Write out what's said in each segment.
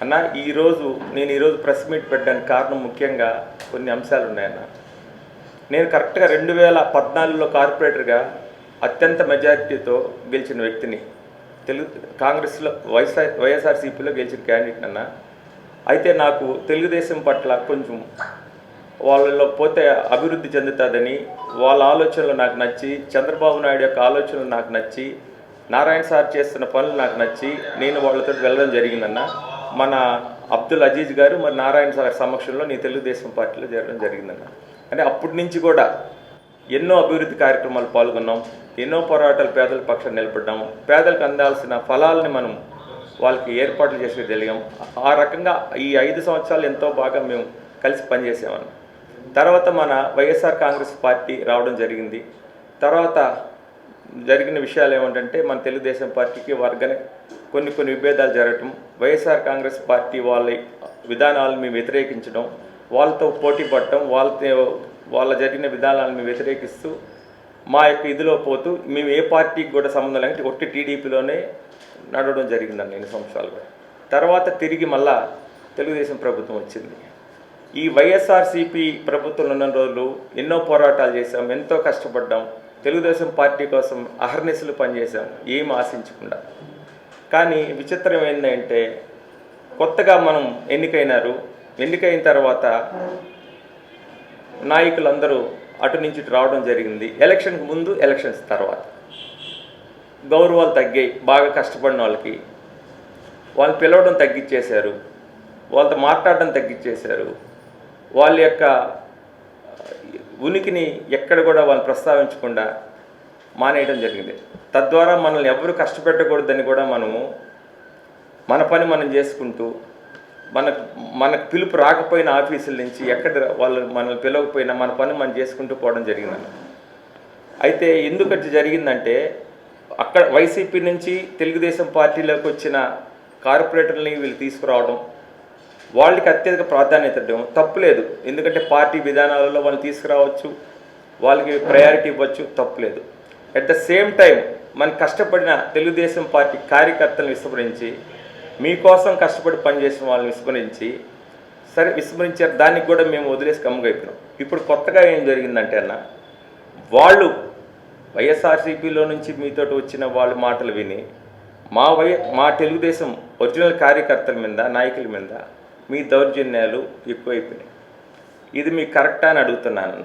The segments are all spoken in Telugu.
అన్న నేను ఈరోజు ప్రెస్ మీట్ పెట్టడానికి కారణం ముఖ్యంగా కొన్ని అంశాలు ఉన్నాయన్న. నేను కరెక్ట్గా 2014లో కార్పొరేటర్గా అత్యంత మెజారిటీతో గెలిచిన వ్యక్తిని. కాంగ్రెస్లో వైఎస్ఆర్సీపీలో గెలిచిన క్యాండిడేట్ అన్న. అయితే నాకు తెలుగుదేశం పట్ల కొంచెం వాళ్ళలో పోతే అభివృద్ధి చెందుతుందని వాళ్ళ ఆలోచనలు నాకు నచ్చి, చంద్రబాబు నాయుడు యొక్క ఆలోచనలు నాకు నచ్చి, నారాయణ సార్ చేస్తున్న పనులు నాకు నచ్చి నేను వాళ్ళతో వెళ్ళడం జరిగిందన్న. మన అబ్దుల్ అజీజ్ గారు మరి నారాయణ సార్ సమక్షంలో నేను తెలుగుదేశం పార్టీలో చేరడం జరిగిందన్న. అంటే అప్పటి నుంచి కూడా ఎన్నో అభివృద్ధి కార్యక్రమాలు పాల్గొన్నాం, ఎన్నో పోరాటాలు పేదల పక్షాన్ని నిలబడ్డాం, పేదలకు అందాల్సిన ఫలాలని మనం వాళ్ళకి ఏర్పాట్లు చేసి తెలియాం. ఆ రకంగా ఈ 5 సంవత్సరాలు ఎంతో బాగా మేము కలిసి పనిచేసామన్న. తర్వాత మన వైఎస్ఆర్ కాంగ్రెస్ పార్టీ రావడం జరిగింది. తర్వాత జరిగిన విషయాలు ఏమిటంటే మన తెలుగుదేశం పార్టీకి కొన్ని విభేదాలు జరగటం, వైఎస్ఆర్ కాంగ్రెస్ పార్టీ వాళ్ళ విధానాలను మేము వ్యతిరేకించడం, వాళ్ళతో పోటీ పడటం, వాళ్ళ జరిగిన విధానాలను మేము వ్యతిరేకిస్తూ మా యొక్క ఇదిలో పోతూ మేము ఏ పార్టీకి కూడా సంబంధం లేకపోతే ఒట్టి టీడీపీలోనే నడవడం జరిగిందండి 2 సంవత్సరాలుగా. తర్వాత తిరిగి మళ్ళా తెలుగుదేశం ప్రభుత్వం వచ్చింది. ఈ వైఎస్ఆర్సీపీ ప్రభుత్వం ఉన్న రోజులు ఎన్నో పోరాటాలు చేశాం, ఎంతో కష్టపడ్డాం, తెలుగుదేశం పార్టీ కోసం అహర్నిశలు పనిచేశాం, ఏం ఆశించకుండా. కానీ విచిత్రం ఏంటంటే కొత్తగా మనం ఎన్నికైన తర్వాత నాయకులందరూ అటు నుంచి రావడం జరిగింది. ఎలక్షన్కి ముందు, ఎలక్షన్స్ తర్వాత గౌరవాలు తగ్గాయి. బాగా కష్టపడిన వాళ్ళని పిలవడం తగ్గించేశారు, వాళ్ళతో మాట్లాడడం తగ్గించేశారు, వాళ్ళ యొక్క ఉనికిని ఎక్కడ కూడా వాళ్ళని ప్రస్తావించకుండా మానేయడం జరిగింది. తద్వారా మనల్ని ఎవరు కష్టపెట్టకూడదని కూడా మన పని మనం చేసుకుంటూ మనకు పిలుపు రాకపోయిన ఆఫీసుల నుంచి వాళ్ళు మనల్ని పిలవకపోయినా మన పని మనం చేసుకుంటూ పోవడం జరిగిందన్న. అయితే ఎందుకంటే జరిగిందంటే అక్కడ వైసీపీ నుంచి తెలుగుదేశం పార్టీలోకి వచ్చిన కార్పొరేటర్ని వీళ్ళు తీసుకురావడం, వాళ్ళకి అత్యధిక ప్రాధాన్యత ఇవ్వడం తప్పులేదు. ఎందుకంటే పార్టీ విధానాలలో వాళ్ళు తీసుకురావచ్చు, వాళ్ళకి ప్రయారిటీ ఇవ్వచ్చు, తప్పులేదు. అట్ ద సేమ్ టైం మన కష్టపడిన తెలుగుదేశం పార్టీ కార్యకర్తలను విస్మరించి, మీకోసం కష్టపడి పనిచేసిన వాళ్ళని విస్మరించారు. దానికి కూడా మేము వదిలేసి కమ్ముగైపోయినాం. ఇప్పుడు కొత్తగా ఏం జరిగిందంటే అన్న, వాళ్ళు వైఎస్ఆర్సీపీలో నుంచి మీతో వచ్చిన వాళ్ళ మాటలు విని మా తెలుగుదేశం ఒరిజినల్ కార్యకర్తల మీద, నాయకుల మీద మీ దౌర్జన్యాలు ఎక్కువైపోయినాయి. ఇది మీకు కరెక్టా అని అడుగుతున్నాను.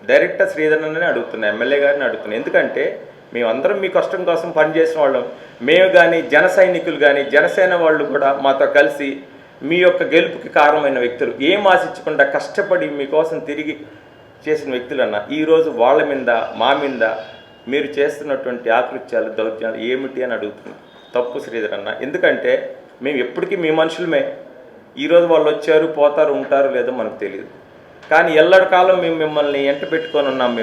డైరెక్టర్ శ్రీధరనే అడుగుతున్నా, ఎమ్మెల్యే గారిని అడుగుతున్నాను. ఎందుకంటే మేమందరం మీ కష్టం కోసం పనిచేసిన వాళ్ళం. మేము కానీ, జన సైనికులు కానీ, జనసేన వాళ్ళు కూడా మాతో కలిసి మీ యొక్క గెలుపుకి కారణమైన వ్యక్తులు, ఏం ఆశించకుండా కష్టపడి మీకోసం తిరిగి చేసిన వ్యక్తులు అన్న. ఈరోజు వాళ్ళ మీద, మా మీద మీరు చేస్తున్నటువంటి ఆకృత్యాలు, దౌర్జన్యాలు ఏమిటి అని అడుగుతున్నాం. తప్పు శ్రీధర్ అన్న. ఎందుకంటే మేము ఎప్పటికీ మీ మనుషులమే. ఈరోజు వాళ్ళు వచ్చారు, పోతారు, ఉంటారు లేదో మనకు తెలియదు. కానీ ఎల్లడి కాలం మేము మిమ్మల్ని ఎంట పెట్టుకొని ఉన్నాం.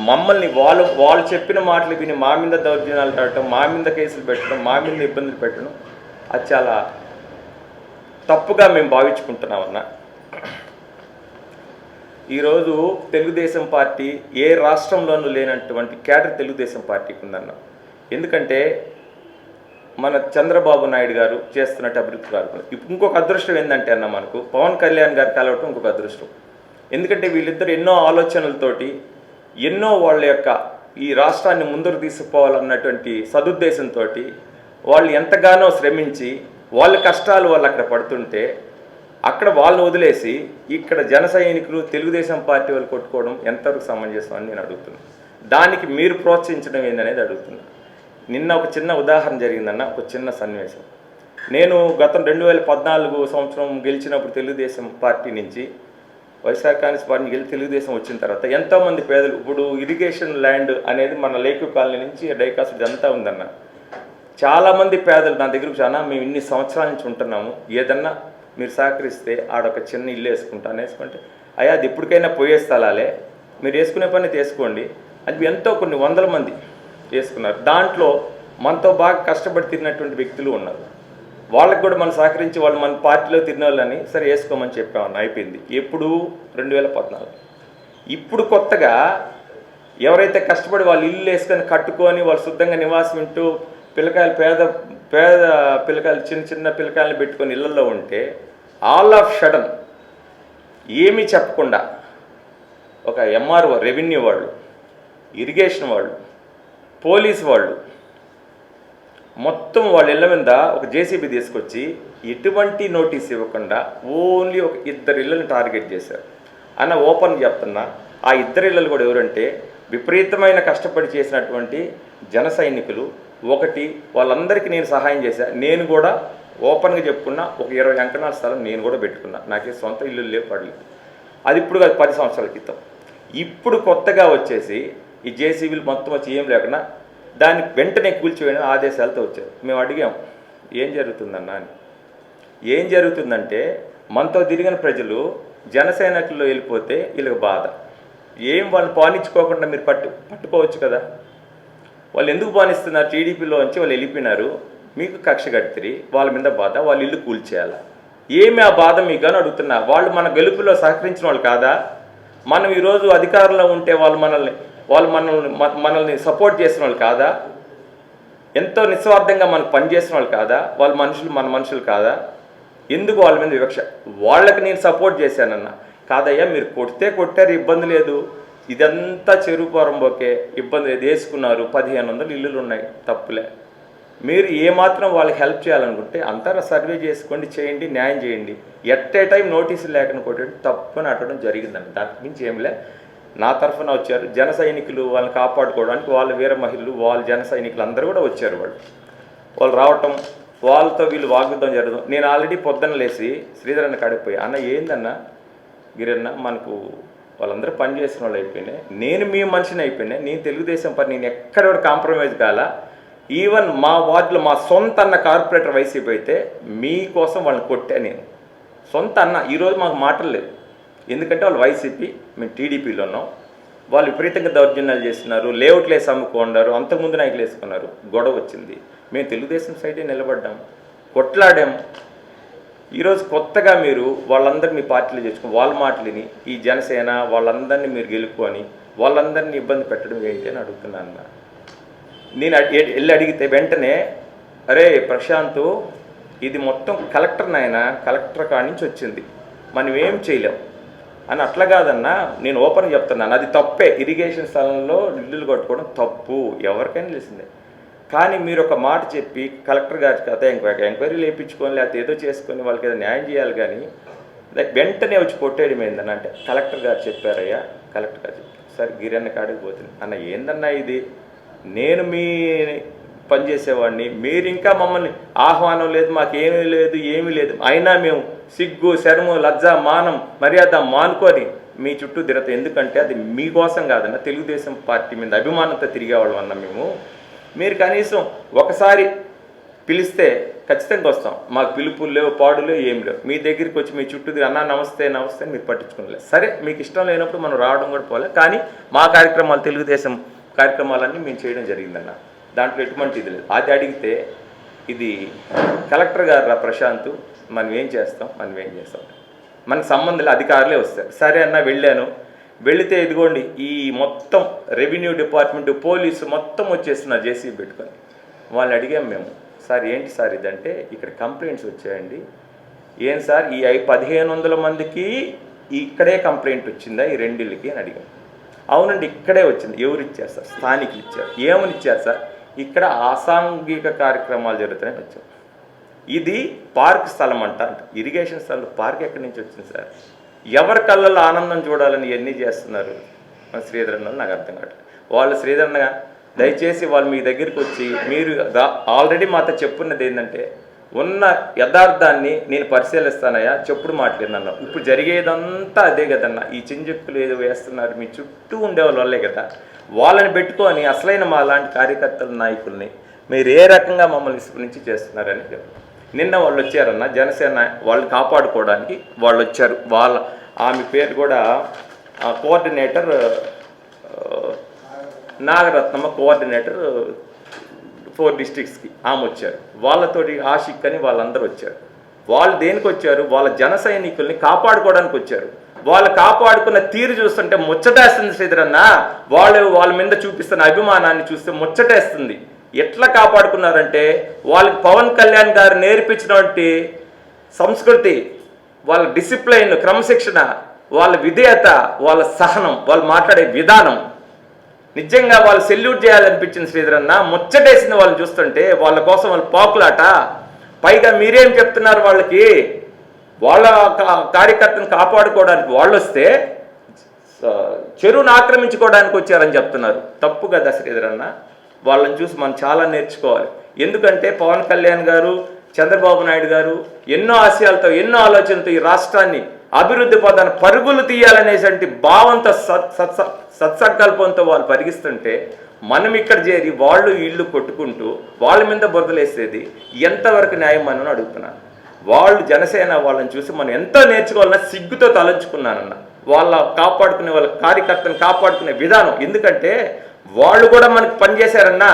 మమ్మల్ని వాళ్ళు చెప్పిన మాటలు విని మా మీద దౌర్జన్యాలు ఆడటం, మా మీద కేసులు పెట్టడం, మా మీద ఇబ్బందులు పెట్టడం, అది చాలా తప్పుగా మేము భావించుకుంటున్నామన్న. ఈరోజు తెలుగుదేశం పార్టీ ఏ రాష్ట్రంలోనూ లేనటువంటి క్యాడర్ తెలుగుదేశం పార్టీకి ఉందన్న. ఎందుకంటే మన చంద్రబాబు నాయుడు గారు చేస్తున్నట్టు అభివృద్ధి కార్యక్రమం. ఇప్పుడు ఇంకొక అదృష్టం ఏంటంటే అన్న, మనకు పవన్ కళ్యాణ్ గారు కలవటం ఇంకొక అదృష్టం. ఎందుకంటే వీళ్ళిద్దరు ఎన్నో ఆలోచనలతోటి, ఎన్నో వాళ్ళ యొక్క ఈ రాష్ట్రాన్ని ముందుకు తీసుకుపోవాలన్నటువంటి సదుద్దేశంతో వాళ్ళు ఎంతగానో శ్రమించి వాళ్ళ కష్టాలు వాళ్ళు అక్కడ పడుతుంటే, అక్కడ వాళ్ళని వదిలేసి ఇక్కడ జన సైనికులు, తెలుగుదేశం పార్టీ వాళ్ళు కొట్టుకోవడం ఎంతవరకు సమంజసం అని నేను అడుగుతున్నాను. దానికి మీరు ప్రోత్సహించడం ఏందనేది అడుగుతున్నాను. నిన్న ఒక చిన్న ఉదాహరణ జరిగిందన్న, ఒక చిన్న సన్నివేశం. నేను గతం 2014 సంవత్సరం గెలిచినప్పుడు తెలుగుదేశం పార్టీ నుంచి వైఎస్ఆర్ కాంగ్రెస్ పార్టీ తెలుగుదేశం వచ్చిన తర్వాత ఎంతోమంది పేదలు, ఇప్పుడు ఇరిగేషన్ ల్యాండ్ అనేది మన లేకు కాలనీ నుంచి డైకాస్ ఇదంతా ఉందన్న. చాలామంది పేదలు నా దగ్గరకు మేము ఇన్ని సంవత్సరాల నుంచి ఉంటున్నాము, ఏదన్నా మీరు సహకరిస్తే ఆడొక చిన్న ఇల్లు వేసుకుంటే, అయ్యా అది ఎప్పటికైనా పోయే స్థలాలే, మీరు వేసుకునే పని తీసుకోండి అది ఎంతో కొన్ని వందల మంది వేసుకున్నారు. దాంట్లో మనతో బాగా కష్టపడి తిరిగినటువంటి వ్యక్తులు ఉన్నారు. వాళ్ళకి కూడా మనం సహకరించి వాళ్ళు మన పార్టీలో తిరిగిన వాళ్ళని సరే వేసుకోమని చెప్పామన్న. అయిపోయింది. ఎప్పుడు 2014. ఇప్పుడు కొత్తగా ఎవరైతే కష్టపడి వాళ్ళు ఇల్లు వేసుకొని కట్టుకొని వాళ్ళు శుద్ధంగా నివాసం ఉంటూ పిల్లకాయలు పేద పిల్లకాయలు చిన్న చిన్న పిల్లకాయలను పెట్టుకొని ఇళ్లలో ఉంటే ఆల్ ఆఫ్ సడన్ ఏమీ చెప్పకుండా ఒక ఎంఆర్ఓ, రెవెన్యూ వాళ్ళు, ఇరిగేషన్ వాళ్ళు, పోలీస్ వాళ్ళు మొత్తం వాళ్ళ ఇళ్ళ మీద ఒక జేసీబీ తీసుకొచ్చి ఎటువంటి నోటీస్ ఇవ్వకుండా ఓన్లీ ఒక 2 ఇళ్ళని టార్గెట్ చేశారు. అన్న ఓపెన్ చెప్తున్నా, ఆ 2 ఇళ్ళలు కూడా ఎవరంటే విపరీతమైన కష్టపడి చేసినటువంటి జన సైనికులు. ఒకటి వాళ్ళందరికీ నేను సహాయం చేశాను. నేను కూడా ఓపెన్గా చెప్పుకున్నా, ఒక 20 అంకణాల స్థలం నేను కూడా పెట్టుకున్నా. నాకే సొంత ఇల్లు లేవు, పడలేదు. అది ఇప్పుడు కాదు, 10 సంవత్సరాల క్రితం. ఇప్పుడు కొత్తగా వచ్చేసి ఈ జేసీబీలు మొత్తం వచ్చి ఏం లేకుండా దాన్ని వెంటనే కూల్చివేయడం ఆదేశాలతో వచ్చారు. మేము అడిగాం ఏం జరుగుతుందన్నా అని. ఏం జరుగుతుందంటే మనతో తిరిగిన ప్రజలు జనసేనకుల్లో వెళ్ళిపోతే వీళ్ళకి బాధ. ఏం వాళ్ళు పాలించుకోకుండా మీరు పట్టుకోవచ్చు కదా. వాళ్ళు ఎందుకు పాలిస్తున్నారు? టీడీపీలో నుంచి వాళ్ళు వెళ్ళిపోయినారు, మీకు కక్ష కట్టిరి, వాళ్ళ మీద బాధ, వాళ్ళ ఇల్లు కూల్చేయాలా? ఏమి ఆ బాధ మీకు అని అడుగుతున్నా. వాళ్ళు మన గెలుపులో సహకరించిన వాళ్ళు కాదా? మనం ఈరోజు అధికారంలో ఉంటే వాళ్ళు మనల్ని సపోర్ట్ చేసిన వాళ్ళు కాదా? ఎంతో నిస్వార్థంగా మనకు పనిచేసిన వాళ్ళు కాదా? వాళ్ళ మనుషులు మన మనుషులు కాదా? ఎందుకు వాళ్ళ మీద వివక్ష? వాళ్ళకి నేను సపోర్ట్ చేశానన్నా. కాదయ్యా, మీరు కొట్టారు, ఇబ్బంది లేదు, ఇదంతా చెరువు పొరంబోకే, ఇబ్బంది లేదు, వేసుకున్నారు, 1500 ఇల్లులు ఉన్నాయి, తప్పులే. మీరు ఏమాత్రం వాళ్ళకి హెల్ప్ చేయాలనుకుంటే అంతా సర్వే చేసుకోండి, చేయండి, న్యాయం చేయండి. ఎట్ ఏ టైం నోటీసులు లేకుండా కొట్టడం తప్పు అని అట్టడం జరిగిందండి. దానికి మించి ఏంలే. నా తరఫున వచ్చారు జన సైనికులు, వాళ్ళని కాపాడుకోవడానికి. వాళ్ళ వీర మహిళలు, వాళ్ళ జన సైనికులు అందరూ కూడా వచ్చారు. వాళ్ళు రావటం, వాళ్ళతో వీళ్ళు వాగ్యుద్ధం జరగడం. నేను ఆల్రెడీ పొద్దున్న లేచి శ్రీధరన్న కాడికి పోయి, అన్న ఏందన్నా గిరన్న, మనకు వాళ్ళందరూ పని చేసిన వాళ్ళు అయిపోయినాయి, నేను మీ మనిషిని అయిపోయినాయి, నేను తెలుగుదేశం పని నేను ఎక్కడ కూడా కాంప్రమైజ్ కాలా. ఈవెన్ మా వార్డులో మా సొంత అన్న కార్పొరేటర్ వైసీపీ అయితే మీకోసం వాళ్ళని కొట్టా నేను. సొంత అన్న ఈరోజు మాకు మాటలు లేవు, ఎందుకంటే వాళ్ళు వైసీపీ, మేము టీడీపీలో ఉన్నాం. వాళ్ళు విపరీతంగా దౌర్జన్యాలు చేస్తున్నారు, లేఅవుట్లు వేసి అమ్ముకున్నారు, అంతకుముందు నాయకులు వేసుకున్నారు, గొడవ వచ్చింది. మేము తెలుగుదేశం సైడే నిలబడ్డాం, కొట్లాడాం. ఈరోజు కొత్తగా మీరు వాళ్ళందరినీ మీ పార్టీలో చేసుకుని వాళ్ళ మాటలని ఈ జనసేన వాళ్ళందరినీ మీరు గెలుపుకొని వాళ్ళందరినీ ఇబ్బంది పెట్టడం ఏంటి అని అడుగుతున్నాను. నేను వెళ్ళి అడిగితే వెంటనే, అరే ప్రశాంత్, ఇది మొత్తం కలెక్టర్ నాయన, కలెక్టర్ కాడి నుంచి వచ్చింది, మనం ఏం చేయలేం అని. అట్లా కాదన్నా, నేను ఓపెన్ చెప్తున్నాను, అది తప్పే. ఇరిగేషన్ స్థలంలో ఇల్లులు కట్టుకోవడం తప్పు, ఎవరికైనా తెలిసిందే. కానీ మీరు ఒక మాట చెప్పి కలెక్టర్ గారి కథ ఎంక్వైరీ లేపించుకొని లేకపోతే ఏదో చేసుకొని వాళ్ళకి ఏదో న్యాయం చేయాలి. కానీ వెంటనే వచ్చి కొట్టేయడం ఏందన్న అంటే, కలెక్టర్ గారు చెప్పారయ్యా, కలెక్టర్ గారు చెప్పారు. సరే గిరన్న కాడికి పోతుంది అన్న, ఏందన్నా ఇది, నేను మీ పనిచేసేవాడిని, మీరు ఇంకా మమ్మల్ని ఆహ్వానం లేదు, మాకేమీ లేదు, ఏమీ లేదు, అయినా మేము సిగ్గు, శరము, లజ్జ, మానం, మర్యాద మానుకొని మీ చుట్టూ తిరగతాం. ఎందుకంటే అది మీకోసం కాదన్న, తెలుగుదేశం పార్టీ మీద అభిమానంతో తిరిగేవాళ్ళం అన్న మేము. మీరు కనీసం ఒకసారి పిలిస్తే ఖచ్చితంగా వస్తాం. మాకు పిలుపులు లేవు, పాడులు ఏమి లేవు. మీ దగ్గరికి వచ్చి మీ చుట్టూ అన్న నమస్తే నమస్తే మీరు పట్టించుకోలేదు. సరే, మీకు ఇష్టం లేనప్పుడు మనం రావడం కూడా పోలే. కానీ మా కార్యక్రమాలు, తెలుగుదేశం కార్యక్రమాలన్నీ మేము చేయడం జరిగిందన్న, దాంట్లో ఎటువంటి ఇది లేదు. అది అడిగితే ఇది కలెక్టర్ గారు ప్రశాంత్, మనం ఏం చేస్తాం, మనకు సంబంధం లేదు, అధికారులే వస్తారు. సరే అన్న, వెళ్ళాను. వెళితే ఇదిగోండి ఈ మొత్తం రెవెన్యూ డిపార్ట్మెంట్, పోలీసు మొత్తం వచ్చేస్తున్నారు జేసీబీ పెట్టుకొని. వాళ్ళని అడిగాం మేము, సార్ ఏంటి సార్ ఇదంటే, ఇక్కడ కంప్లైంట్స్ వచ్చాయండి. ఏం సార్, ఈ 1500 మందికి ఇక్కడే కంప్లైంట్ వచ్చిందా ఈ 2 ఇళ్ళకి అని అడిగాం. అవునండి, ఇక్కడే వచ్చింది. ఎవరు ఇచ్చారు సార్? స్థానికులు ఇచ్చారు. ఏమని ఇచ్చారు సార్? ఇక్కడ అసాంఘిక కార్యక్రమాలు జరుగుతున్నాయని వచ్చాం. ఇది పార్క్ స్థలం అంట. ఇరిగేషన్ స్థలం, పార్క్ ఎక్కడి నుంచి వచ్చింది సార్? ఎవరి కళ్ళల్లో ఆనందం చూడాలని ఇవన్నీ చేస్తున్నారు మన శ్రీధరన్న, నాకు అర్థం కావట్లేదు. వాళ్ళు శ్రీధరన్న దయచేసి వాళ్ళు మీ దగ్గరికి వచ్చి, మీరు ఆల్రెడీ మాతో చెప్పున్నది ఏంటంటే, ఉన్న యథార్థాన్ని నేను పరిశీలిస్తానయ్యా, చెప్పుడు మాట్లాడినాను. ఇప్పుడు జరిగేదంతా అదే కదన్నా. ఈ చింజక్కులు ఏదో వేస్తున్నారు, మీ చుట్టూ ఉండేవాళ్ళు వాళ్ళే కదా. వాళ్ళని పెట్టుకొని అసలైన మా లాంటి కార్యకర్తల నాయకుల్ని మీరు ఏ రకంగా మమ్మల్ని నుంచి చేస్తున్నారని చెప్పారు. నిన్న వాళ్ళు వచ్చారన్న, జనసేన వాళ్ళని కాపాడుకోవడానికి వాళ్ళు వచ్చారు. ఆమె పేరు కూడా కోఆర్డినేటర్ నాగరత్నమ్మ, కోఆర్డినేటర్ 4 డిస్ట్రిక్ట్స్కి ఆమె వచ్చారు. వాళ్ళతోటి ఆషిక్ అని వాళ్ళందరూ వచ్చారు. వాళ్ళు దేనికి వచ్చారు? వాళ్ళ జన సైనికుల్ని కాపాడుకోవడానికి వచ్చారు. వాళ్ళు కాపాడుకున్న తీరు చూస్తుంటే ముచ్చటేస్తుంది శ్రీధరన్న. వాళ్ళ మీద చూపిస్తున్న అభిమానాన్ని చూస్తే ముచ్చటేస్తుంది. ఎట్లా కాపాడుకున్నారంటే వాళ్ళకి పవన్ కళ్యాణ్ గారు నేర్పించినటువంటి సంస్కృతి, వాళ్ళ డిసిప్లైన్, క్రమశిక్షణ, వాళ్ళ విధేయత, వాళ్ళ సహనం, వాళ్ళు మాట్లాడే విధానం, నిజంగా వాళ్ళు సెల్యూట్ చేయాలనిపించింది శ్రీధర్ అన్న. ముచ్చటేసింది వాళ్ళని చూస్తుంటే. వాళ్ళ కోసం వాళ్ళు పాకులాట. పైగా మీరేం చెప్తున్నారు వాళ్ళకి, వాళ్ళ కార్యకర్తను కాపాడుకోవడానికి వాళ్ళు వస్తే చెరువును ఆక్రమించుకోవడానికి వచ్చారని చెప్తున్నారు. తప్పు కదా శ్రీధర్ అన్న. వాళ్ళని చూసి మనం చాలా నేర్చుకోవాలి. ఎందుకంటే పవన్ కళ్యాణ్ గారు, చంద్రబాబు నాయుడు గారు ఎన్నో ఆశయాలతో, ఎన్నో ఆలోచనలతో ఈ రాష్ట్రాన్ని అభివృద్ధి పదాన్ని పరుగులు తీయాలనేటువంటి భావంతో, సత్సంకల్పంతో వాళ్ళు పరిగిస్తుంటే మనం ఇక్కడ చేరి వాళ్ళు ఇళ్ళు కొట్టుకుంటూ వాళ్ళ మీద బురదలేసేది ఎంతవరకు న్యాయం అని అడుగుతున్నాను. వాళ్ళు జనసేన వాళ్ళని చూసి మనం ఎంతో నేర్చుకోవాలన్నా సిగ్గుతో తలంచుకున్నానన్న. వాళ్ళ కాపాడుకునే, వాళ్ళ కార్యకర్తను కాపాడుకునే విధానం. ఎందుకంటే వాళ్ళు కూడా మనకు పనిచేశారన్నా.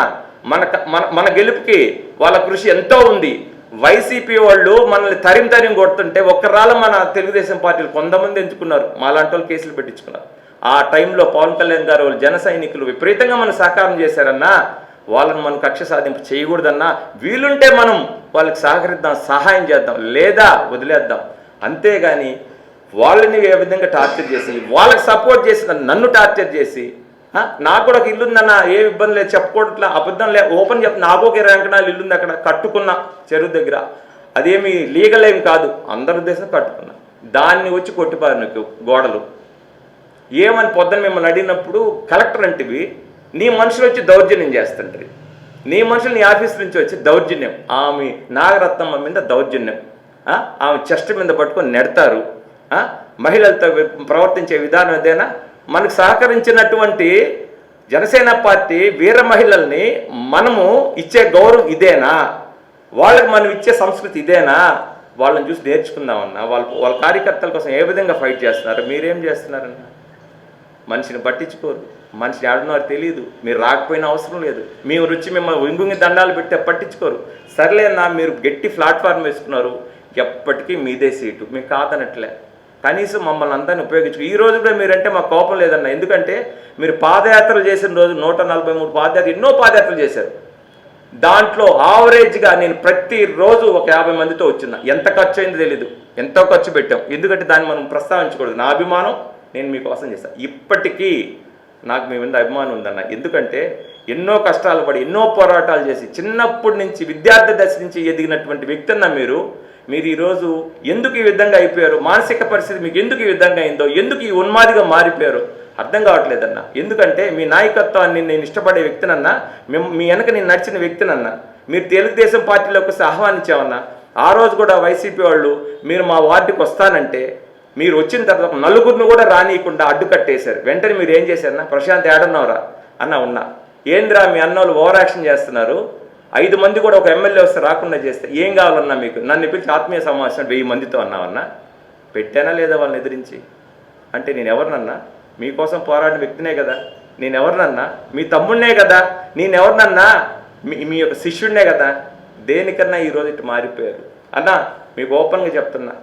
మన గెలుపుకి వాళ్ళ కృషి ఎంతో ఉంది. వైసీపీ వాళ్ళు మనల్ని తరిం కొడుతుంటే ఒక్కరాళ్ళ మన తెలుగుదేశం పార్టీలు కొంతమంది ఎంచుకున్నారు, మాలాంటి వాళ్ళు కేసులు పెట్టించుకున్నారు. ఆ టైంలో పవన్ కళ్యాణ్ గారు వాళ్ళు జన సైనికులు విపరీతంగా మనం సహకారం చేశారన్నా. వాళ్ళని మనం కక్ష సాధింపు చేయకూడదన్నా. వీలుంటే మనం వాళ్ళకి సహకరిద్దాం, సహాయం చేద్దాం, లేదా వదిలేద్దాం. అంతేగాని వాళ్ళని ఏ విధంగా టార్చర్ చేసి, వాళ్ళకి సపోర్ట్ చేసి నన్ను టార్చర్ చేసి, నాకు కూడా ఒక ఇల్లుందన్న, ఏ ఇబ్బంది లేదు, చెప్పుకోవట్లా, అబద్ధం లేదు, ఓపెన్ చెప్తా. నాకు ఒక 20 ఎకరాలు ఇల్లుంది అక్కడ, కట్టుకున్నా చెరువు దగ్గర. అదేమి లీగల్ ఏం కాదు, అందరి ఉద్దేశం కట్టుకున్నా. దాన్ని వచ్చి కొట్టిపారు నీకు గోడలు. ఏమని పొద్దున మిమ్మల్ని అడిగినప్పుడు కలెక్టర్ అంటివి, నీ మనుషులు వచ్చి దౌర్జన్యం చేస్తుంటారు. నీ మనుషులు నీ ఆఫీస్ నుంచి వచ్చి దౌర్జన్యం, ఆమె నాగరత్నమ్మ మీద దౌర్జన్యం, ఆమె చెస్ట్ మీద పట్టుకొని నెడతారు. మహిళలతో ప్రవర్తించే విధానం ఏదైనా, మనకు సహకరించినటువంటి జనసేన పార్టీ వీర మహిళల్ని మనము ఇచ్చే గౌరవం ఇదేనా? వాళ్ళకి మనం ఇచ్చే సంస్కృతి ఇదేనా? వాళ్ళని చూసి నేర్చుకుందామన్నా. వాళ్ళ కార్యకర్తల కోసం ఏ విధంగా ఫైట్ చేస్తున్నారు, మీరేం చేస్తున్నారన్నా? మనిషిని పట్టించుకోరు, మనిషిని ఆడున్నారు తెలియదు, మీరు రాకపోయినా అవసరం లేదు, మేము రుచి మిమ్మల్ని వింగుంగి దండాలు పెడితే పట్టించుకోరు. సర్లేనా, మీరు గట్టి ప్లాట్ఫామ్ వేసుకున్నారు, ఎప్పటికీ మీదే సీటు, మీకు కాదనట్లే. కనీసం మమ్మల్ని అందరినీ ఉపయోగించుకో. ఈ రోజు కూడా మీరంటే మాకు కోపం లేదన్న. ఎందుకంటే మీరు పాదయాత్రలు చేసిన రోజు 143 పాదయాత్ర, ఎన్నో పాదయాత్రలు చేశారు. దాంట్లో ఆవరేజ్గా నేను ప్రతిరోజు ఒక 50 మందితో వచ్చిన. ఎంత ఖర్చు అయిందో తెలీదు, ఎంతో ఖర్చు పెట్టాం. ఎందుకంటే దాన్ని మనం ప్రస్తావించకూడదు. నా అభిమానం నేను మీకోసం చేశాను. ఇప్పటికీ నాకు మీ మీద అభిమానం ఉందన్న. ఎందుకంటే ఎన్నో కష్టాలు పడి, ఎన్నో పోరాటాలు చేసి, చిన్నప్పటి నుంచి విద్యార్థి దశ నుంచి ఎదిగినటువంటి వ్యక్తి అన్న మీరు ఈరోజు ఎందుకు ఈ విధంగా అయిపోయారు, మానసిక పరిస్థితి మీకు ఎందుకు ఈ విధంగా అయిందో, ఎందుకు ఈ ఉన్మాదిగా మారిపోయారు అర్థం కావట్లేదన్న. ఎందుకంటే మీ నాయకత్వాన్ని నేను ఇష్టపడే వ్యక్తినన్నా, మీ వెనక నేను నడిచిన వ్యక్తినన్నా. మీరు తెలుగుదేశం పార్టీలోకి వస్తే ఆహ్వానించామన్నా. ఆ రోజు కూడా వైసీపీ వాళ్ళు మీరు మా వార్డుకి వస్తానంటే మీరు వచ్చిన తర్వాత నలుగురిని కూడా రానియకుండా అడ్డుకట్టేశారు. వెంటనే మీరు ఏం చేశారన్నా, ప్రశాంత్ ఏడన్నావురా అన్న, ఉన్నా, ఏంద్రా మీ అన్నోళ్ళు ఓవర్ యాక్షన్ చేస్తున్నారు, 5 మంది కూడా ఒక ఎమ్మెల్యే వస్తే రాకుండా చేస్తే ఏం కావాలన్నా మీకు, నన్ను పిలిచి ఆత్మీయ సమావేశం 1000 మందితో అన్నావన్నా, పెట్టానా లేదా వాళ్ళని ఎదిరించి? అంటే నేను ఎవరినన్నా? మీకోసం పోరాడిన వ్యక్తినే కదా. నేను ఎవరినన్నా? మీ తమ్ముడినే కదా. నేను ఎవరినన్నా? మీ యొక్క శిష్యుడినే కదా. దేనికన్నా ఈరోజు ఇటు మారిపోయారు అన్న. మీకు ఓపెన్గా చెప్తున్నా,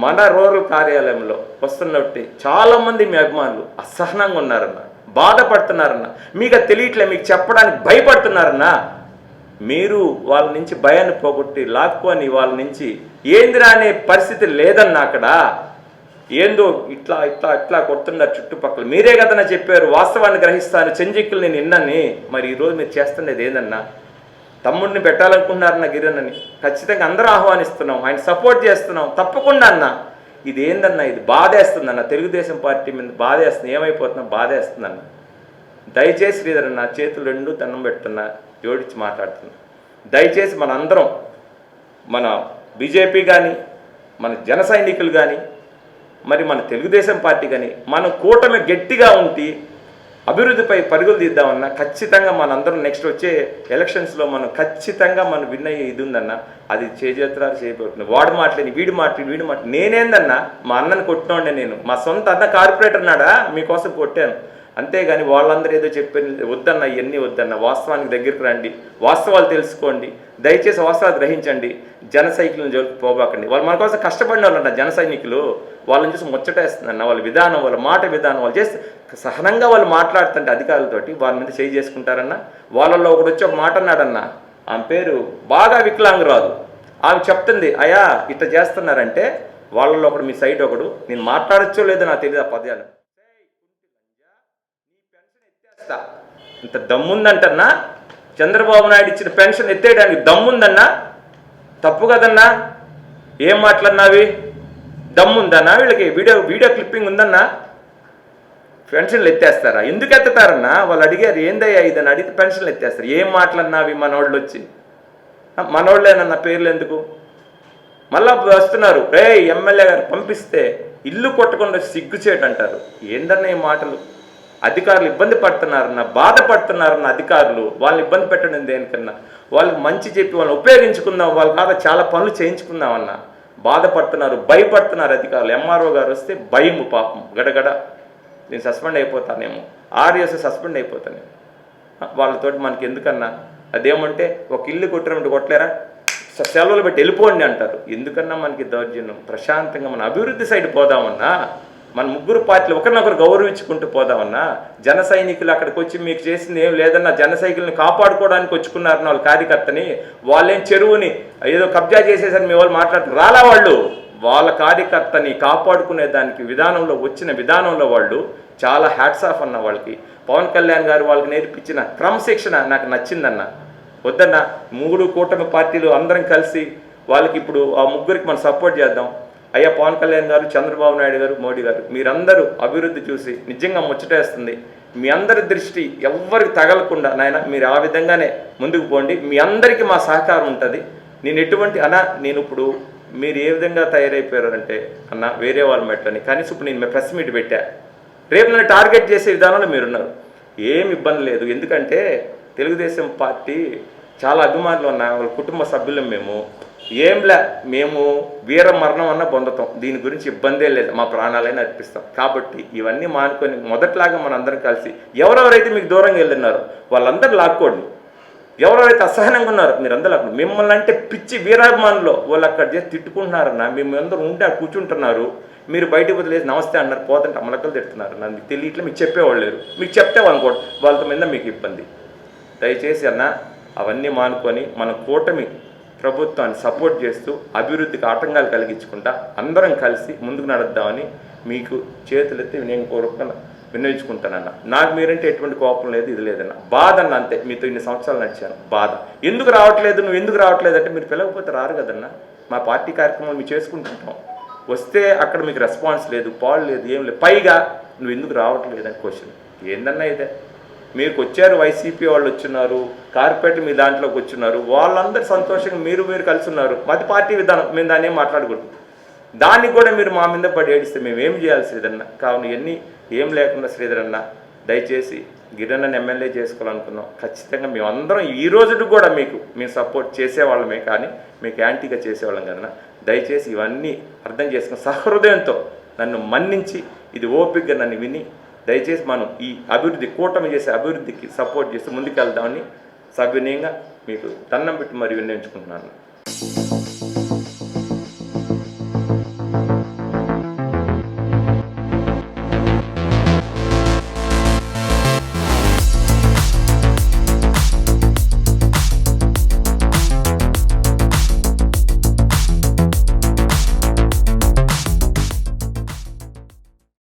మన రూరల్ కార్యాలయంలో వస్తున్నట్టు చాలామంది మీ అభిమానులు అసహనంగా ఉన్నారన్న, బాధపడుతున్నారన్న. మీకు అది తెలియట్లే, మీకు చెప్పడానికి భయపడుతున్నారన్నా. మీరు వాళ్ళ నుంచి భయాన్ని పోగొట్టి లాక్కొని వాళ్ళ నుంచి ఏందిరా అనే పరిస్థితి లేదన్నా. అక్కడ ఏందో ఇట్లా ఇట్లా ఇట్లా కొడుతున్నారు చుట్టుపక్కల. మీరే కదన్నా చెప్పారు వాస్తవాన్ని గ్రహిస్తాను, చెంజిక్కులు నేను విన్నాన్ని. మరి ఈరోజు మీరు చేస్తున్నది ఏందన్నా? తమ్ముడిని పెట్టాలనుకుంటున్నారన్న గిరణ్ని. ఖచ్చితంగా అందరూ ఆహ్వానిస్తున్నాం, ఆయన సపోర్ట్ చేస్తున్నాం తప్పకుండా అన్న. ఇది ఏందన్నా, ఇది బాధేస్తుందన్న. తెలుగుదేశం పార్టీ మీద బాధేస్తుంది. ఏమైపోతున్నా బాధేస్తుందన్న. దయచేసి శ్రీధర్ అన్న, చేతులు 2 దండం పెడుతున్నా, జోడించి మాట్లాడుతున్నా. దయచేసి మనందరం, మన బీజేపీ కానీ, మన జన సైనికులు కానీ, మరి మన తెలుగుదేశం పార్టీ కానీ, మన కూటమి గట్టిగా ఉండి అభివృద్ధిపై పరుగులు తీద్దామన్నా. ఖచ్చితంగా మనందరం నెక్స్ట్ వచ్చే ఎలక్షన్స్లో మనం ఖచ్చితంగా మనం విన్ అయ్యే ఇది ఉందన్న. అది చేతులారు చేయబోతుంది. వాడు మాట్లాడి వీడి నేనేందన్నా? మా అన్నని కొట్టినోండే నేను. మా సొంత అన్న కార్పొరేటర్ నాడా మీకోసం కొట్టాను. అంతేగాని వాళ్ళందరూ ఏదో చెప్పారు వద్దన్న, ఇవన్నీ వద్దన్న. వాస్తవానికి దగ్గరికి రండి, వాస్తవాలు తెలుసుకోండి, దయచేసి వాస్తవాలు గ్రహించండి. జన సైకిల్ని జోలికి పోబాకండి. వాళ్ళు మన కోసం కష్టపడిన వాళ్ళు అన్న జన సైనికులు, వాళ్ళని చూసి ముచ్చటేస్తుందన్న. వాళ్ళ విధానం, వాళ్ళ మాట విధానం, వాళ్ళు చేస్తే సహనంగా వాళ్ళు మాట్లాడుతుంటే అధికారులతోటి వాళ్ళ మీద చేయి చేసుకుంటారన్న. వాళ్ళల్లో ఒకడు వచ్చి ఒక మాట అన్నాడన్న, ఆమె పేరు బాగా వికలాంగురాలు. ఆమె చెప్తుంది, అయ్యా ఇట్లా చేస్తున్నారంటే వాళ్ళలో ఒకడు, మీ సైడ్ ఒకడు, నేను మాట్లాడచ్చో లేదో నాకు తెలియదు ఆ పద్యాలు. ఇంత దమ్ముందంటన్నా, చంద్రబాబు నాయుడు ఇచ్చిన పెన్షన్ ఎత్తేయడానికి దమ్ముందన్నా? తప్పు కదన్నా. ఏం మాట్లాడినావి? దమ్ముందన్నా వీళ్ళకి? వీడియో క్లిప్పింగ్ ఉందన్నా? పెన్షన్లు ఎత్తేస్తారా? ఎందుకు ఎత్తుతారన్నా? వాళ్ళు అడిగారు ఏందయ్యా ఇదని, అడిగితే పెన్షన్లు ఎత్తేస్తారు. ఏం మాట్లాడినావి మనోళ్ళు వచ్చి? మనోళ్ళేనన్న పేర్లు ఎందుకు? మళ్ళా వస్తున్నారు, రే ఎమ్మెల్యే గారు పంపిస్తే ఇల్లు కొట్టకుండా సిగ్గుచేటు అంటారు. ఏందన్న ఈ మాటలు? అధికారులు ఇబ్బంది పడుతున్నారన్న, బాధపడుతున్నారన్న అధికారులు. వాళ్ళని ఇబ్బంది పెట్టడం దేనికన్నా? వాళ్ళకి మంచి చెప్పి వాళ్ళని ఉపయోగించుకుందాం, వాళ్ళ కాద చాలా పనులు చేయించుకుందామన్న బాధపడుతున్నారు, భయపడుతున్నారు అధికారులు. ఎంఆర్ఓ గారు వస్తే భయము పాపం, గడగడ నేను సస్పెండ్ అయిపోతానేమో, 6 years సస్పెండ్ అయిపోతానేమో. వాళ్ళతోటి మనకి ఎందుకన్నా? అదేమంటే ఒక ఇల్లు కొట్టినట్టు కొట్టలేరా, సెలవులు పెట్టి వెళ్ళిపోండి అంటారు. ఎందుకన్నా మనకి దౌర్జన్యం? ప్రశాంతంగా మన అభివృద్ధి సైడ్ పోదామన్నా, మన ముగ్గురు పార్టీలు ఒకరినొకరు గౌరవించుకుంటూ పోదామన్నా. జన సైనికులు అక్కడికి వచ్చి మీకు చేసింది ఏం లేదన్నా, జన సైకిల్ని కాపాడుకోవడానికి వచ్చుకున్నారన్న వాళ్ళ కార్యకర్తని, వాళ్ళేం చెరువుని ఏదో కబ్జా చేసేసరి మీ వాళ్ళు మాట్లాడుతూ రాలా. వాళ్ళు వాళ్ళ కార్యకర్తని కాపాడుకునే దానికి విధానంలో వచ్చిన విధానంలో వాళ్ళు చాలా హ్యాట్స్ ఆఫ్ అన్న. వాళ్ళకి పవన్ కళ్యాణ్ గారు వాళ్ళకి నేర్పించిన క్రమశిక్షణ నాకు నచ్చిందన్న. వద్దన్న, 3 కూటమి పార్టీలు అందరం కలిసి వాళ్ళకి ఇప్పుడు ఆ ముగ్గురికి మనం సపోర్ట్ చేద్దాం. అయ్యా పవన్ కళ్యాణ్ గారు, చంద్రబాబు నాయుడు గారు, మోడీ గారు, మీరందరూ అభివృద్ధి చూసి నిజంగా ముచ్చటేస్తుంది. మీ అందరి దృష్టి ఎవ్వరికి తగలకుండా నాయన మీరు ఆ విధంగానే ముందుకు పోండి. మీ అందరికీ మా సహకారం ఉంటుంది. నేను ఎటువంటి నేను ఇప్పుడు మీరు ఏ విధంగా తయారైపోయారంటే అన్న, వేరే వాళ్ళ మెట్లని కనీసం ఇప్పుడు నేను ప్రెస్ మీట్ పెట్టా, రేపు నన్ను టార్గెట్ చేసే విధానంలో మీరున్నారు. ఏమి ఇబ్బంది లేదు. ఎందుకంటే తెలుగుదేశం పార్టీ చాలా అభిమానులు ఉన్న వాళ్ళ కుటుంబ సభ్యులం మేము వీర మరణం అన్న పొందుతాం. దీని గురించి ఇబ్బందే లేదు, మా ప్రాణాలైనా అర్పిస్తాం. కాబట్టి ఇవన్నీ మానుకొని మొదట్లాగా మనందరం కలిసి ఎవరెవరైతే మీకు దూరంగా వెళ్ళినారో వాళ్ళందరూ లాక్కోండి. ఎవరెవరైతే అసహనంగా ఉన్నారో మీరందరూ లాక్కోండి. మిమ్మల్ని అంటే పిచ్చి వీరాభిమానులు వాళ్ళు అక్కడ చేసి తిట్టుకుంటున్నారన్న. మేము అందరూ ఉంటే కూర్చుంటున్నారు, మీరు బయటకు వదిలేసి నమస్తే అన్నారు, పోతుంటే అమలక్కలు తిడుతున్నారు. నాకు తెలియట్లే, మీకు చెప్పేవాళ్ళు లేరు. మీకు చెప్తే వాళ్ళతో మీద మీకు ఇబ్బంది. దయచేసి అన్న అవన్నీ మానుకొని మన కూటమి ప్రభుత్వాన్ని సపోర్ట్ చేస్తూ అభివృద్ధికి ఆటంకాలు కలిగించకుండా అందరం కలిసి ముందుకు నడుద్దామని మీకు చేతులెత్తి వినయపూర్వకంగా విన్నవించుకుంటానన్న. నాకు మీరంటే ఎటువంటి కోపం లేదు, ఇది లేదన్న. బాధ అన్న, అంతే. మీతో ఇన్ని సంవత్సరాలు నడిచాను, బాధ. ఎందుకు రావట్లేదు, నువ్వు ఎందుకు రావట్లేదు అంటే మీరు పిలవకపోతే రారు కదన్న. మా పార్టీ కార్యక్రమాలు మేము చేసుకుంటుంటాం. వస్తే అక్కడ మీకు రెస్పాన్స్ లేదు, పాలు లేదు, ఏం లేదు. పైగా నువ్వు ఎందుకు రావట్లేదు అని క్వశ్చన్. ఏందన్నా ఇదే? మీకు వచ్చారు, వైసీపీ వాళ్ళు వచ్చున్నారు, కార్పొరేట్ మీ దాంట్లోకి వచ్చున్నారు, వాళ్ళందరూ సంతోషంగా మీరు కలిసి ఉన్నారు. మాది పార్టీ విధానం, మేము దాన్ని ఏం మాట్లాడకూడదు. దానికి కూడా మీరు మా మీద పడి ఏడిస్తే మేము ఏం చేయాలి శ్రీధరన్న? కావున ఇవన్నీ ఏం లేకుండా శ్రీధరన్న దయచేసి గిరిజనని ఎమ్మెల్యే చేసుకోవాలనుకున్నాం. ఖచ్చితంగా మేమందరం ఈ రోజుకి కూడా మేము సపోర్ట్ చేసేవాళ్ళమే, కానీ మీకు యాంటీగా చేసేవాళ్ళం కదన్నా. దయచేసి ఇవన్నీ అర్థం చేసుకుని సహృదయంతో నన్ను మన్నించి ఇది ఓపికగా నన్ను విని దయచేసి మనం ఈ అభివృద్ధి కూటమి చేసే అభివృద్ధికి సపోర్ట్ చేసి ముందుకెళ్దామని సవినయంగా మీకు దండం పెట్టి మరి విన్నవించుకుంటున్నాను.